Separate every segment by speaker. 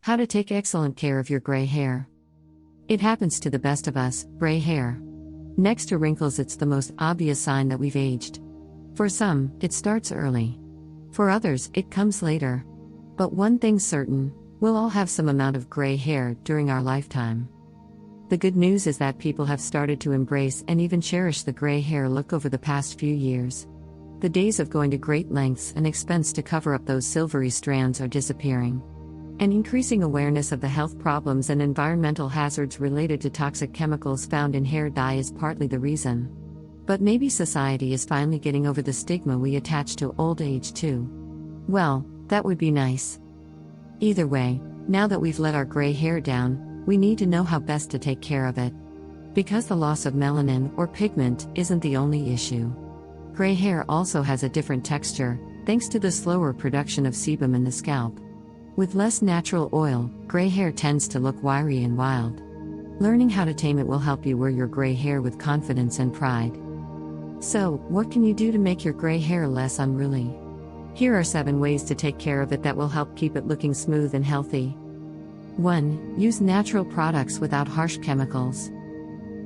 Speaker 1: How to take excellent care of your gray hair. It happens to the best of us, gray hair. Next to wrinkles, it's the most obvious sign that we've aged. For some, it starts early. For others, it comes later. But one thing's certain, we'll all have some amount of gray hair during our lifetime. The good news is that people have started to embrace and even cherish the gray hair look over the past few years. The days of going to great lengths and expense to cover up those silvery strands are disappearing. An increasing awareness of the health problems and environmental hazards related to toxic chemicals found in hair dye is partly the reason. But maybe society is finally getting over the stigma we attach to old age too. Well, that would be nice. Either way, now that we've let our gray hair down, we need to know how best to take care of it. Because the loss of melanin or pigment isn't the only issue. Gray hair also has a different texture, thanks to the slower production of sebum in the scalp. With less natural oil, gray hair tends to look wiry and wild. Learning how to tame it will help you wear your gray hair with confidence and pride. So, what can you do to make your gray hair less unruly? Here are 7 ways to take care of it that will help keep it looking smooth and healthy. 1. Use natural products without harsh chemicals.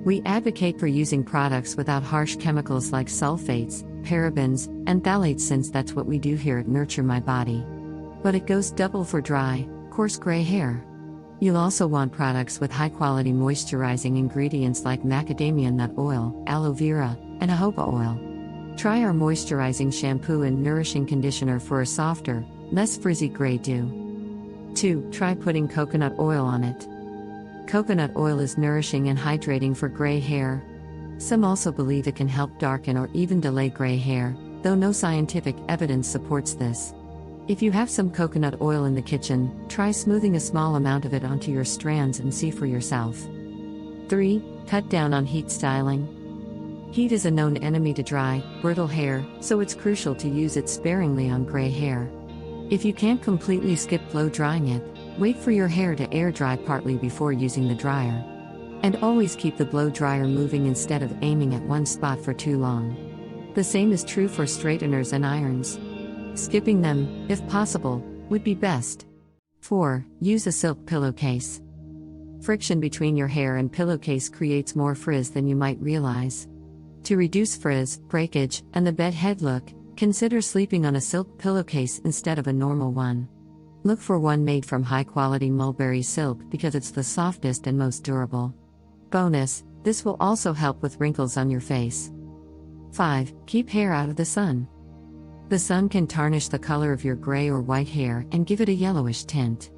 Speaker 1: We advocate for using products without harsh chemicals like sulfates, parabens, and phthalates, since that's what we do here at Nurture My Body. But it goes double for dry, coarse gray hair. You'll also want products with high-quality moisturizing ingredients like macadamia nut oil, aloe vera, and jojoba oil. Try our moisturizing shampoo and nourishing conditioner for a softer, less frizzy gray do. 2. Try putting coconut oil on it. Coconut oil is nourishing and hydrating for gray hair. Some also believe it can help darken or even delay gray hair, though no scientific evidence supports this. If you have some coconut oil in the kitchen, try smoothing a small amount of it onto your strands and see for yourself. 3. Cut down on heat styling. Heat is a known enemy to dry, brittle hair, so it's crucial to use it sparingly on gray hair. If you can't completely skip blow drying it, wait for your hair to air dry partly before using the dryer. And always keep the blow dryer moving instead of aiming at one spot for too long. The same is true for straighteners and irons. Skipping them, if possible, would be best. 4. Use a silk pillowcase. Friction between your hair and pillowcase creates more frizz than you might realize. To reduce frizz, breakage, and the bed head look, consider sleeping on a silk pillowcase instead of a normal one. Look for one made from high-quality mulberry silk because it's the softest and most durable. Bonus, this will also help with wrinkles on your face. 5. Keep hair out of the sun. The sun can tarnish the color of your gray or white hair and give it a yellowish tint.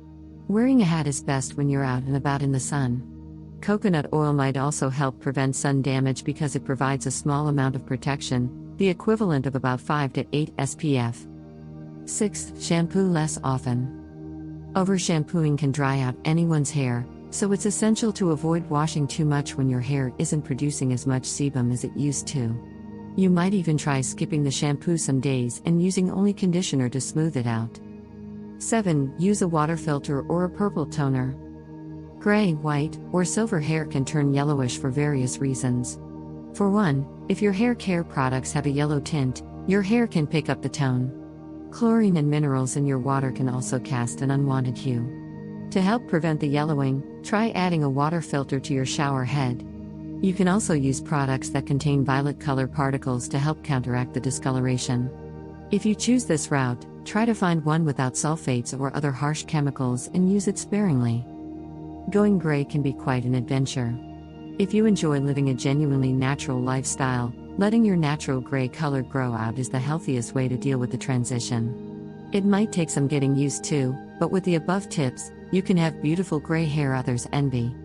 Speaker 1: Wearing a hat is best when you're out and about in the sun. Coconut oil might also help prevent sun damage because it provides a small amount of protection, the equivalent of about 5 to 8 SPF. 6. Shampoo less often. Over-shampooing can dry out anyone's hair, so it's essential to avoid washing too much when your hair isn't producing as much sebum as it used to. You might even try skipping the shampoo some days and using only conditioner to smooth it out. 7. Use a water filter or a purple toner. Gray, white, or silver hair can turn yellowish for various reasons. For one, if your hair care products have a yellow tint, your hair can pick up the tone. Chlorine and minerals in your water can also cast an unwanted hue. To help prevent the yellowing, try adding a water filter to your shower head. You can also use products that contain violet color particles to help counteract the discoloration. If you choose this route, try to find one without sulfates or other harsh chemicals and use it sparingly. Going gray can be quite an adventure. If you enjoy living a genuinely natural lifestyle, letting your natural gray color grow out is the healthiest way to deal with the transition. It might take some getting used to, but with the above tips, you can have beautiful gray hair others envy.